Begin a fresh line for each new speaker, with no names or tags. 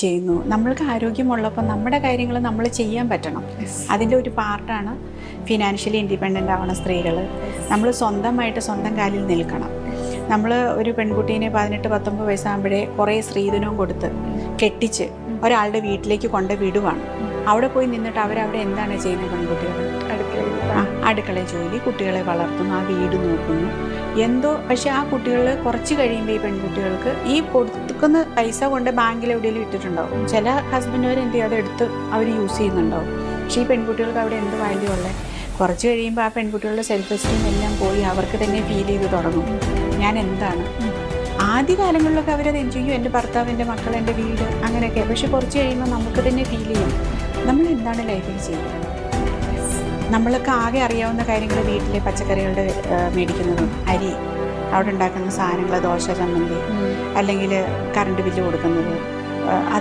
ചെയ്യുന്നു. നമ്മൾക്ക് ആരോഗ്യമുള്ളപ്പോൾ നമ്മുടെ കാര്യങ്ങൾ നമ്മൾ ചെയ്യാൻ പറ്റണം. അതിൻ്റെ ഒരു പാർട്ടാണ് ഫിനാൻഷ്യലി ഇൻഡിപെൻഡൻ്റ് ആവണ സ്ത്രീകൾ. നമ്മൾ സ്വന്തമായിട്ട് സ്വന്തം കാലിൽ നിൽക്കണം. നമ്മൾ ഒരു പെൺകുട്ടീനെ 18-19 വയസ്സാകുമ്പോഴേ കുറേ സ്ത്രീധനവും കൊടുത്ത് കെട്ടിച്ച് ഒരാളുടെ വീട്ടിലേക്ക് കൊണ്ട് വിടുവാണ്. അവിടെ പോയി നിന്നിട്ട് അവരവിടെ എന്താണ് ചെയ്യുന്നത്? പെൺകുട്ടികൾ അടുക്കള ജോലി, കുട്ടികളെ വളർത്തുന്നു, ആ വീട് നോക്കുന്നു, എന്തോ. പക്ഷെ ആ കുട്ടികൾ കുറച്ച് കഴിയുമ്പോൾ ഈ പെൺകുട്ടികൾക്ക് ഈ കൊടുക്കുന്ന പൈസ കൊണ്ട് ബാങ്കിൽ എവിടെയെങ്കിലും ഇട്ടിട്ടുണ്ടാവും. ചില ഹസ്ബൻഡുകാർ എന്ത് ചെയ്യും, അതെടുത്ത് അവർ യൂസ് ചെയ്യുന്നുണ്ടാവും. പക്ഷേ ഈ പെൺകുട്ടികൾക്ക് അവിടെ എന്ത് വാല്യൂ ഉള്ളത്? കുറച്ച് കഴിയുമ്പോൾ ആ പെൺകുട്ടികളുടെ സെൽഫ് എസ്റ്റീം എല്ലാം പോയി അവർക്ക് തന്നെ ഫീൽ ചെയ്ത് തുടങ്ങും, ഞാൻ എന്താണ്. ആദ്യ കാലങ്ങളിലൊക്കെ അവരത് എൻജോയ് ചെയ്യും, എൻ്റെ ഭർത്താവ്, എൻ്റെ മക്കൾ, എൻ്റെ വീട്, അങ്ങനെയൊക്കെ. പക്ഷെ കുറച്ച് കഴിയുമ്പോൾ നമുക്ക് തന്നെ ഫീൽ ചെയ്യും, നമ്മൾ എന്താണ് ലൈഫിൽ ചെയ്യുന്നത്. നമ്മളൊക്കെ ആകെ അറിയാവുന്ന കാര്യങ്ങൾ വീട്ടിലെ പച്ചക്കറികളുടെ മേടിക്കുന്നതും അരി, അവിടെ ഉണ്ടാക്കുന്ന സാധനങ്ങൾ, ദോശ, ചമ്മന്തി, അല്ലെങ്കിൽ കറണ്ട് ബില്ല് കൊടുക്കുന്നത്, അതൊക്കെ